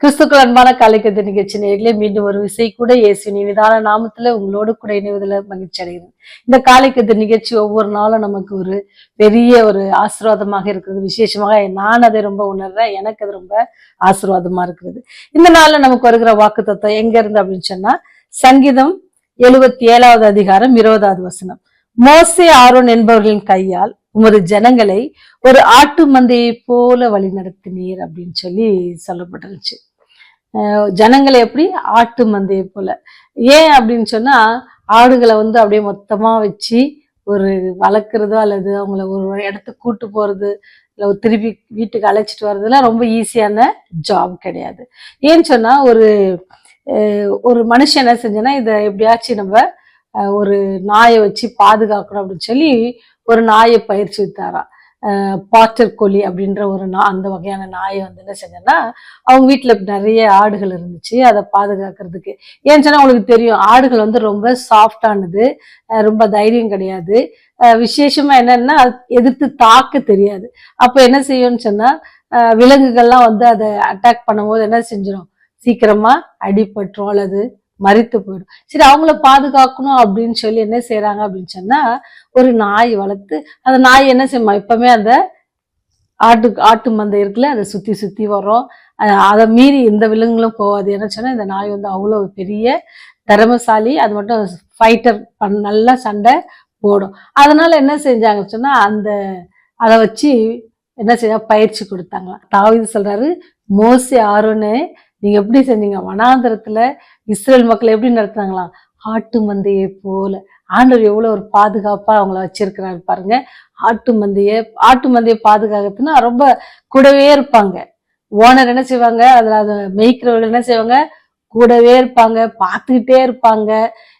கிறிஸ்துக்கள் அன்பான காலைக்கத்து நிகழ்ச்சி நேரிலே மீண்டும் ஒரு விசை கூட இயேசுவின் இனிதான நாமத்துல உங்களோடு கூட இணைவதில் மகிழ்ச்சி அடைகிறேன். இந்த காலைக்கத்து நிகழ்ச்சி ஒவ்வொரு நாளும் நமக்கு ஒரு பெரிய ஒரு ஆசீர்வாதமாக இருக்கிறது. விசேஷமாக நான் அதை ரொம்ப உணர்றேன். எனக்கு அது ரொம்ப ஆசீர்வாதமா இருக்கிறது. இந்த நாள்ல நமக்கு வருகிற வாக்குத்தத்தம் எங்க இருந்து அப்படின்னு சொன்னா, சங்கீதம் 77வது அதிகாரம் 20வது வசனம். மோசே ஆரோன் என்பவர்களின் கையால் உமது ஜனங்களை ஒரு ஆட்டு மந்தையை போல வழி நடத்தினீர் அப்படின்னு சொல்லி சொல்லப்பட்டிருச்சு. ஜனங்களை எப்படி ஆட்டு மந்தையை போல. ஏன் அப்படின்னு சொன்னா, ஆடுகளை அப்படியே மொத்தமா வச்சு ஒரு வளர்க்குறதோ அல்லது அவங்கள ஒரு இடத்துக்கு கூட்டு போறது இல்லை திருப்பி வீட்டுக்கு அழைச்சிட்டு வர்றதுலாம் ரொம்ப ஈஸியான ஜாப் கிடையாது. ஏன்னு சொன்னா, ஒரு மனுஷன் என்ன செஞ்சேன்னா, இதை எப்படியாச்சும் நம்ம ஒரு நாயை வச்சு பாதுகாக்கணும் அப்படின்னு சொல்லி ஒரு நாயை பயிற்சி வித்தாராம். பாட்டர் கோலி அப்படின்ற ஒரு அந்த வகையான நாயை என்ன செஞ்சேன்னா, அவங்க வீட்டுல நிறைய ஆடுகள் இருந்துச்சு. அதை பாதுகாக்கிறதுக்கு. ஏன்னு சொன்னா, உங்களுக்கு தெரியும், ஆடுகள் ரொம்ப சாஃப்டானது, ரொம்ப தைரியம் கிடையாது. விசேஷமா என்னன்னா, எதிர்த்து தாக்க தெரியாது. அப்ப என்ன செய்யும்னு சொன்னா, விலங்குகள்லாம் அதை அட்டாக் பண்ணும்போது என்ன செஞ்சிடும், சீக்கிரமா அடிபட்டுரும் அல்லது மரித்து போயிடும். சரி, அவங்கள பாதுகாக்கணும் அப்படின்னு சொல்லி என்ன செய்யறாங்க அப்படின்னு சொன்னா, ஒரு நாய் வளர்த்து அந்த நாய் என்ன செய்யுமா, எப்பவுமே அந்த ஆட்டு மந்தை இருக்குல்ல, அதை சுத்தி சுத்தி வரும். அதை மீறி எந்த விலங்குகளும் போகாது. என்ன சொன்னா, இந்த நாய் அவ்வளோ பெரிய திறமைசாலி. அது மட்டும் ஃபைட்டர், நல்லா சண்டை போடும். அதனால என்ன செஞ்சாங்க சொன்னா, அதை வச்சு என்ன செய்ய பயிற்சி கொடுத்தாங்களாம். தாவீது சொல்றாரு, மோசே ஆரோனு நீங்க எப்படி செஞ்சீங்க, வனாந்தரத்துல இஸ்ரேல் மக்களை எப்படி நடத்துனாங்களாம், ஆட்டு மந்தையை போல. ஆண்டவர் எவ்வளவு ஒரு பாதுகாப்பா அவங்கள வச்சிருக்கிறாரு பாருங்க. ஆட்டு மந்தையை பாதுகாக்கிறதுனா ரொம்ப கூடவே இருப்பாங்க. ஓனர் என்ன செய்வாங்க, அதுல அதை மேய்க்கிறவர்கள் என்ன செய்வாங்க, கூடவே இருப்பாங்க, பார்த்துக்கிட்டே இருப்பாங்க.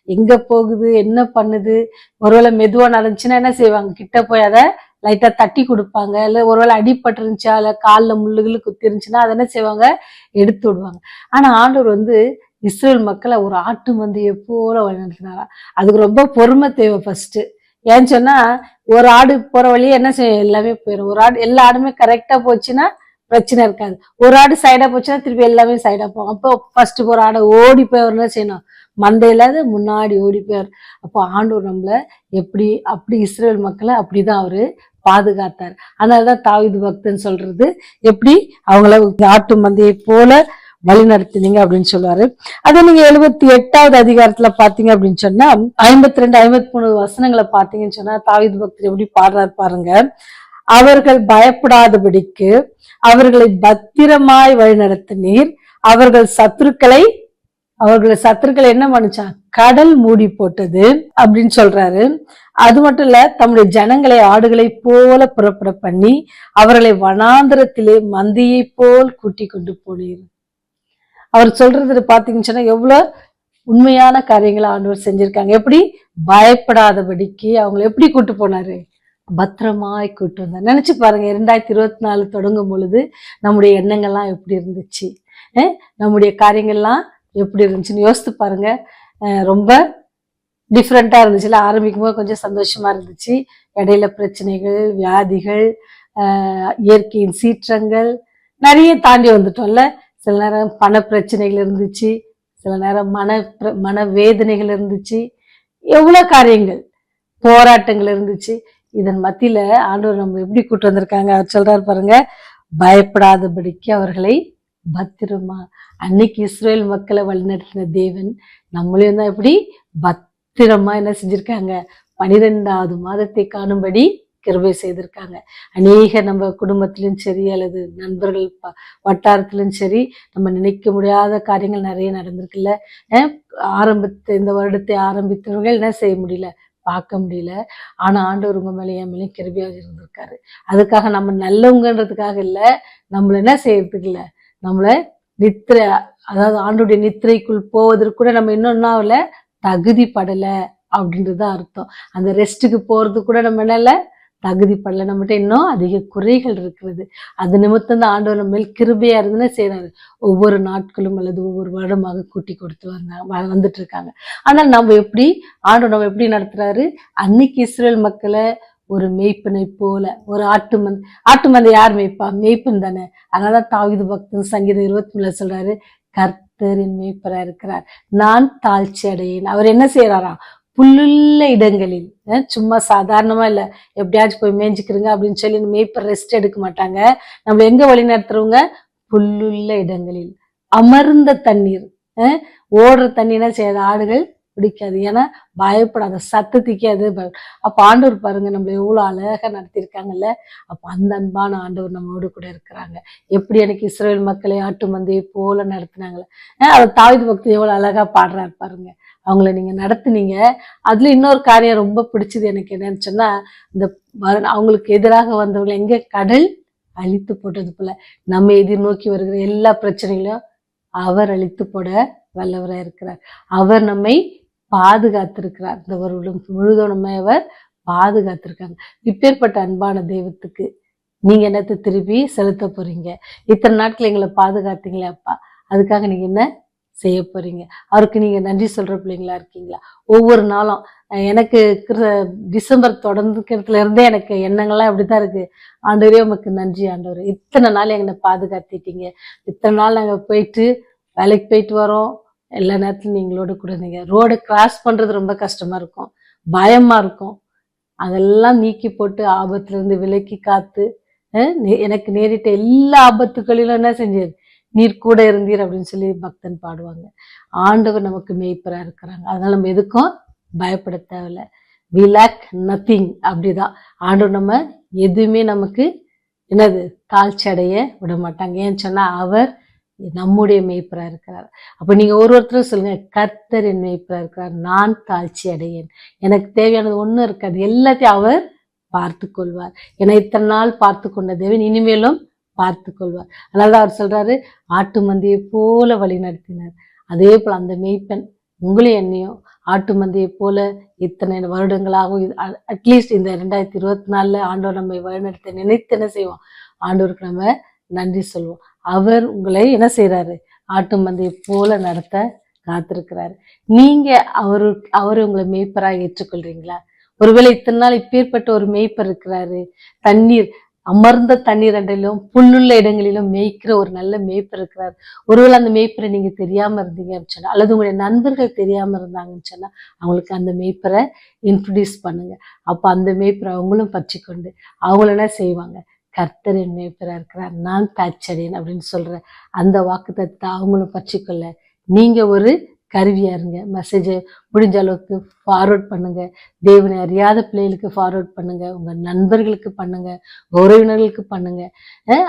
எங்க போகுது, என்ன பண்ணுது, ஒருவேளை மெதுவா நடந்துச்சுன்னா என்ன செய்வாங்க, கிட்ட போய் அதை லைட்டா தட்டி கொடுப்பாங்க. இல்ல ஒருவேளை அடிபட்டு இருந்துச்சா, இல்ல காலில் முள்ளுகள் குத்தி இருந்துச்சுன்னா அதை என்ன செய்வாங்க, எடுத்து விடுவாங்க. ஆனா ஆண்டவர் இஸ்ரேல் மக்களை ஒரு ஆட்டு மந்தையை போல வழிநடத்தினாரா. அதுக்கு ரொம்ப பொறுமை தேவை ஃபர்ஸ்ட். ஏன்னு சொன்னா, ஒரு ஆடு போற வழியே என்ன செய்யும், எல்லாமே போயிடும். ஒரு ஆடு, எல்லா ஆடுமே கரெக்டா போச்சுன்னா பிரச்சனை இருக்காது. ஒரு ஆடு சைடா போச்சுன்னா திருப்பி எல்லாமே சைடா போகும். அப்போ ஃபர்ஸ்ட் ஒரு ஆடை ஓடி போய் என்ன செய்யணும், மந்தையில முன்னாடி ஓடி போயார். அப்போ ஆண்டவர் நம்மள அப்படி இஸ்ரேல் மக்களை அப்படிதான் அவரு பாதுகாத்தார். அதனாலதான் தாவீது பக்தன் சொல்றது, எப்படி அவங்கள ஆட்டு மந்தையை போல வழி நடத்தினீங்க அப்படின்னு சொல்லுவாரு. அதை நீங்க 78வது அதிகாரத்துல பாத்தீங்க அப்படின்னு சொன்னா, 52, 53 வசனங்களை பாத்தீங்கன்னு சொன்னா, தாவீது பக்தர் எப்படி பாடுறாரு பாருங்க. அவர்கள் பயப்படாதபடிக்கு அவர்களை பத்திரமாய் வழி நடத்தினீர். அவர்கள் சத்துருக்களை என்ன பண்ணுச்சான், கடல் மூடி போட்டது அப்படின்னு சொல்றாரு. அது மட்டும் இல்ல, தம்முடைய ஜனங்களை ஆடுகளை போல புறப்பட பண்ணி அவர்களை வனாந்திரத்திலே மந்தையை போல் கூட்டி கொண்டு போனீர். அவர் சொல்றது பாத்தீங்கன்னு சொன்னா, எவ்வளவு உண்மையான காரியங்களை ஆண்டவர் செஞ்சிருக்காங்க. எப்படி பயப்படாதபடிக்கு அவங்களை எப்படி கூட்டு போனாரு, பத்திரமாய் கூட்டு வந்தார். நினைச்சு பாருங்க, 2024 தொடங்கும் பொழுது நம்முடைய எண்ணங்கள்லாம் எப்படி இருந்துச்சு, நம்முடைய காரியங்கள்லாம் எப்படி இருந்துச்சுன்னு யோசித்து பாருங்க. ரொம்ப டிஃப்ரெண்டா இருந்துச்சுல. ஆரம்பிக்கும் போது கொஞ்சம் சந்தோஷமா இருந்துச்சு. இடையில பிரச்சனைகள், வியாதிகள், இயற்கையின் சீற்றங்கள் நிறைய தாண்டி வந்துட்டோம்ல. சில நேரம் பண பிரச்சனைகள் இருந்துச்சு, சில நேரம் மன வேதனைகள் இருந்துச்சு, எவ்வளவு காரியங்கள், போராட்டங்கள் இருந்துச்சு. இதன் மத்தியில ஆண்டவர் நம்ம எப்படி கூட்டு வந்திருக்காங்க. அவர் சொல்றாரு பாருங்க, பயப்படாதபடிக்கு அவர்களை பத்திரமா. அன்னைக்கு இஸ்ரேல் மக்களை வழிநடத்தின தேவன் நம்மளையும் தான் எப்படி பத்திரமா என்ன செஞ்சிருக்காங்க, 12வது மாதத்தை காணும்படி கிருபை செய்திருக்காங்க. அநேக நம்ம குடும்பத்திலும் சரி அல்லது நண்பர்கள் வட்டாரத்திலும் சரி, நம்ம நினைக்க முடியாத காரியங்கள் நிறைய நடந்திருக்குல்ல. இந்த வருடத்தை ஆரம்பித்தவர்கள் என்ன செய்ய முடியல, பார்க்க முடியல. ஆனா ஆண்டவர் உங்க மேலே என் மேலே கிருபையாக இருந்திருக்காரு. அதுக்காக நம்ம நல்லவங்கன்றதுக்காக இல்ல, நம்மள என்ன செய்யறதுக்கு இல்ல, நம்மள அதாவது ஆண்டோடைய நித்திரைக்குள் போவதற்கு கூட நம்ம இன்னொன்னாவில தகுதிப்படல அப்படின்றதுதான் அர்த்தம். அந்த ரெஸ்ட்டுக்கு போறது கூட நம்ம என்னல தகுதிப்படல, நம்மகிட்ட இன்னும் அதிக குறைகள் இருக்கிறது. அது நிமித்தம் தான் ஆண்டவர் நம்ம மேல் கிருபையா இருந்துன்னு செய்யறாரு. ஒவ்வொரு நாட்களும் அல்லது ஒவ்வொரு வருடமாக கூட்டி கொடுத்து வந்துட்டு இருக்காங்க. ஆனால் நம்ம எப்படி ஆண்டவர் நம்ம எப்படி நடத்துறாரு, அன்னைக்கு இஸ்ரேல் மக்களை ஒரு மேய்ப்பனை போல, ஒரு ஆட்டு மந்தை யார் மேய்ப்பா? மேய்ப்பன் தானே. அதனாலதான் தாவீது பக்தன் சங்கீதம் 23 சொல்றாரு, கர்த்தரின் மேய்ப்பரா இருக்கிறார், நான் தாழ்ச்சி அடையேன். அவர் என்ன செய்யறாராம்? புல்லுள்ள இடங்களில், சும்மா சாதாரணமா இல்ல எப்படியாச்சும் போய் மேய்ஞ்சுக்கிறீங்க அப்படின்னு சொல்லி மேய்ப்பர் ரெஸ்ட் எடுக்க மாட்டாங்க. நம்ம எங்க வழி நடத்துறவங்க? புல்லுள்ள இடங்களில், அமர்ந்த தண்ணீர், ஓடுற தண்ணினா செய்யாத ஆடுகள் பிடிக்காது. ஏன்னா பயப்படாத, சத்தத்துக்கே அது அப்ப ஆண்டவர் பாருங்க நம்மள எவ்வளவு அழகா நடத்திருக்காங்கல்ல. அப்ப அந்த அன்பான ஆண்டவர் நம்மோடு கூட இருக்கிறாங்க. எப்படி எனக்கு இஸ்ரவேல் மக்களை ஆட்டு மந்தையை போல நடத்தினாங்களே, அதை தாவீது பக்தன் எவ்வளவு அழகா பாடுறாரு பாருங்க. அவங்கள நீங்க நடத்துனீங்க. அதுல இன்னொரு காரியம் ரொம்ப பிடிச்சது எனக்கு என்னன்னு சொன்னா, இந்த அவங்களுக்கு எதிராக வந்தவங்களை எங்க கடல் அழித்து போட்டது போல நம்ம எதிர்நோக்கி வருகிற எல்லா பிரச்சனைகளையும் அவர் அழித்து போட வல்லவராக இருக்கிறார். அவர் நம்மை பாதுகாத்திருக்கிறார். இந்த வருடம் முழுதும் நம்மை அவர் பாதுகாத்திருக்காங்க. இப்பேற்பட்ட அன்பான தெய்வத்துக்கு நீங்க என்னத்தை திருப்பி செலுத்த போறீங்க? இத்தனை நாட்கள் எங்களை பாதுகாத்தீங்களே அப்பா, அதுக்காக நீங்க என்ன செய்ய போறீங்க? அவருக்கு நீங்க நன்றி சொல்ற பிள்ளைங்களா இருக்கீங்களா? ஒவ்வொரு நாளும் எனக்கு டிசம்பர் தொடர்ந்துக்கிறதுல இருந்தே எனக்கு எண்ணங்கள்லாம் இப்படித்தான் இருக்கு. ஆண்டவரே உமக்கு நன்றி ஆண்டவரே, இத்தனை நாள் எங்களை பாதுகாத்திட்டீங்க. இத்தனை நாள் நாங்க போயிட்டு வேலைக்கு போயிட்டு வரோம், எல்லா நேரத்துலையும் நீங்களோட கூட இருந்தீங்க. ரோடு கிராஸ் பண்றது ரொம்ப கஷ்டமா இருக்கும், பயமா இருக்கும். அதெல்லாம் நீக்கி போட்டு ஆபத்துல இருந்து விலக்கி காத்து எனக்கு நேரிட்ட எல்லா ஆபத்துகளிலும் என்ன செஞ்சீர்? நீர் கூட இருந்தீர் அப்படின்னு சொல்லி பக்தன் பாடுவாங்க. ஆண்டவர் நமக்கு மேய்ப்பரா இருக்கிறாங்க. அதனால நம்ம எதுக்கும் பயப்பட தேவையில்ல. We lack nothing. அப்படிதான் ஆண்டவர் நம்ம எதுவுமே நமக்கு என்னது தாழ்ச்சி அடைய விட மாட்டாங்க. ஏன்னு சொன்னா அவர் நம்முடைய மேய்ப்பரா இருக்கிறார். அப்ப நீங்க ஒருத்தரும் சொல்லுங்க, கர்த்தர் என் மேய்ப்பரா இருக்கிறார், நான் தாழ்ச்சி அடையேன். எனக்கு தேவையானது ஒண்ணும் இருக்காது, எல்லாத்தையும் அவர் பார்த்து கொள்வார். ஏன்னா இத்தனை நாள் பார்த்து கொண்ட தேவன் இனிமேலும் பார்த்து கொள்வார். அதனால அவர் சொல்றாரு, ஆட்டு மந்தையை போல வழி நடத்தினார். அதே போல அந்த மேய்ப்பன் உங்களையும் என்னையும் ஆட்டு மந்தையை போல இத்தனை வருடங்களாகவும் அட்லீஸ்ட் இந்த 2024 ஆண்டவர் நம்மை வழிநடத்த நினைத்து என்ன செய்வோம்? ஆண்டவருக்கு நம்ம நன்றி சொல்வோம். அவர் உங்களை என்ன செய்யறாரு? ஆட்டு மந்தையை போல நடத்த காத்திருக்கிறாரு. நீங்க அவரு உங்களை மேய்ப்பராக ஏற்றுக்கொள்றீங்களா? ஒருவேளை இத்தனை நாள் இப்பேற்பட்ட ஒரு மேய்ப்பர் இருக்கிறாரு, தண்ணீர் அமர்ந்த தண்ணீர் அண்டையிலும் புல்லுள்ள இடங்களிலும் மேய்க்கிற ஒரு நல்ல மேய்ப்பர் இருக்கிறார். ஒருவேளை அந்த மேய்ப்பரை நீங்க தெரியாம இருந்தீங்கன்னு சொன்னா, அல்லது உங்களுடைய நண்பர்கள் தெரியாம இருந்தாங்கன்னு சொன்னா, அவங்களுக்கு அந்த மேய்ப்பரை இன்ட்ரடியூஸ் பண்ணுங்க. அப்ப அந்த மேய்ப்பரை அவங்களும் பற்றி கொண்டு அவங்கள என்ன செய்வாங்க? கர்த்தர் என் மேய்ப்பரா இருக்கிறார், நான் தாழ்ச்சியடையேன் அப்படின்னு சொல்ற அந்த வாக்குத்தத்தத்தை அவங்களும் பற்றிக்கொள்ள நீங்க ஒரு கருவியா இருங்க. மெசேஜை முடிஞ்ச அளவுக்கு ஃபார்வர்ட் பண்ணுங்க. தேவனை அறியாத பிள்ளைகளுக்கு ஃபார்வர்ட் பண்ணுங்க, உங்க நண்பர்களுக்கு பண்ணுங்க, உறவினர்களுக்கு பண்ணுங்க.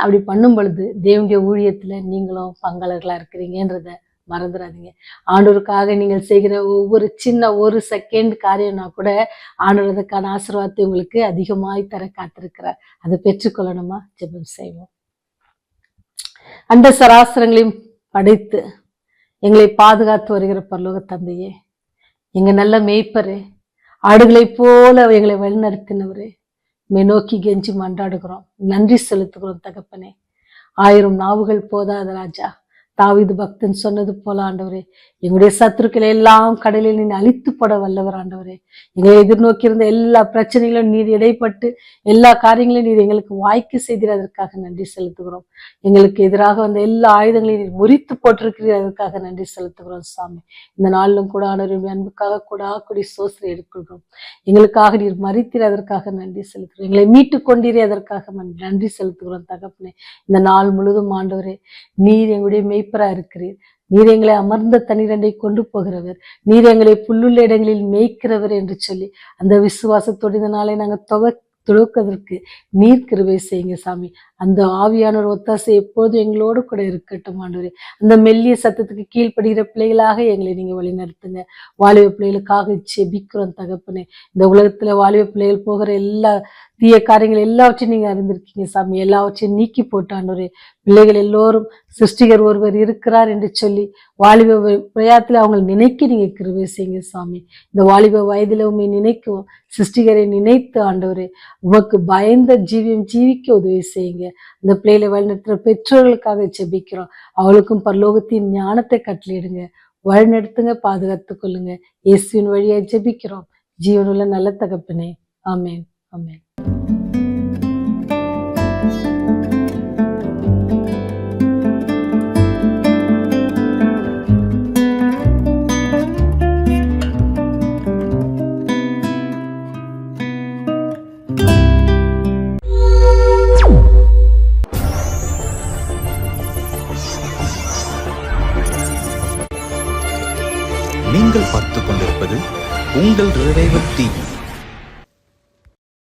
அப்படி பண்ணும் பொழுது தேவனுடைய ஊழியத்துல நீங்களும் பங்காளர்களா இருக்கிறீங்கன்றத மறந்துடாதீங்க. ஆண்டவருக்காக நீங்கள் செய்கிற ஒவ்வொரு சின்ன ஒரு செகண்ட் காரியம்னா கூட ஆண்டவர் அதுக்கான ஆசீர்வாதத்தை உங்களுக்கு அதிகமாய் தர காத்திருக்கிறார். அதை பெற்றுக்கொள்ளணுமா? ஜெபம் செய்வோம். அண்ட சராசரங்களையும் படைத்து எங்களை பாதுகாத்து வருகிற பரலோக தந்தையே, எங்க நல்ல மேய்ப்பரே, ஆடுகளை போல எங்களை வழிநடத்தினவரே, நோக்கி கெஞ்சி மன்றாடுகிறோம், நன்றி செலுத்துகிறோம் தகப்பனே. 1000 நாவுகள் போதாத ராஜா, தாவீது பக்தன் சொன்னது போல ஆண்டவரே, எங்களுடைய சத்துருக்களை எல்லாம் கடலில் நீர் அழித்து போட வல்லவர் ஆண்டவரே. எங்களை எதிர்நோக்கி இருந்த எல்லா பிரச்சனைகளும் நீர் இடைப்பட்டு எல்லா காரியங்களையும் நீர் எங்களுக்கு வாய்க்கு செய்ததற்காக நன்றி செலுத்துகிறோம். எங்களுக்கு எதிராக வந்த எல்லா ஆயுதங்களையும் நீர் முறித்து போட்டிருக்கிறீர், அதற்காக நன்றி செலுத்துகிறோம் சாமி. இந்த நாளிலும் கூட ஆண்டவருடைய அன்புக்காக கூடி சோசனை எடுக்கிறோம். எங்களுக்காக நீர் மறித்தீர், அதற்காக நன்றி செலுத்துகிறோம். எங்களை மீட்டு கொண்டீரே, அதற்காக நன்றி செலுத்துகிறோம் தகப்பனே. இந்த நாள் முழுதும் ஆண்டவரே, நீர் எங்களுடைய மேய்ப்பரா இருக்கிறீர். நீர் எங்களை அமர்ந்த தண்ணீரண்டை கொண்டு போகிறவர், நீர் எங்களை புல்லுள்ள இடங்களில் மேய்க்கிறவர் என்று சொல்லி அந்த விசுவாசத்தோடு இந்த நாளை நாங்கள் துவக்குவதற்கு நீர் கிருபை செய்யுங்க சாமி. அந்த ஆவியானவர் ஒத்தாசை எப்போதும் எங்களோடு கூட இருக்கட்டும் ஆண்டவரே. அந்த மெல்லிய சத்தத்துக்கு கீழ்ப்படுகிற பிள்ளைகளாக எங்களை நீங்க வழிநடத்துங்க. வாலிப பிள்ளைகளுக்காக செபிக்கிறோம் தகப்பனே. இந்த உலகத்துல வாலிப பிள்ளைகள் போகிற எல்லா தீய காரியங்கள் எல்லாவற்றையும் நீங்க அறிந்திருக்கீங்க சாமி. எல்லாவற்றையும் நீக்கி போட்டாண்டவரே, பிள்ளைகள் எல்லோரும் சிருஷ்டிகர் ஒருவர் இருக்கிறார் என்று சொல்லி வாலிப பிரயாத்துல அவங்களை நினைக்க நீங்க கிருபை செய்யுங்க சாமி. இந்த வாலிப வயதுல உண்மை நினைக்கவும் சிருஷ்டிகரை நினைத்து ஆண்டவரே, உமக்கு பயந்த ஜீவிக்க உதவி செய்யுங்க. அந்த பிள்ளைகளை வழிநடத்துற பெற்றோர்களுக்காக ஜெபிக்கிறோம். அவளுக்கும் பரலோகத்தின் ஞானத்தை கட்டளையிடுங்க, வழிநடத்துங்க, பாதுகாத்துக் கொள்ளுங்க. இயேசுவின் வழியா ஜெபிக்கிறோம் ஜீவனுள்ள நல்ல தகப்பனே. ஆமென், ஆமென். நீங்கள் பார்த்துக் கொண்டிருப்பது உங்கள் ரிவைவல் டிவி.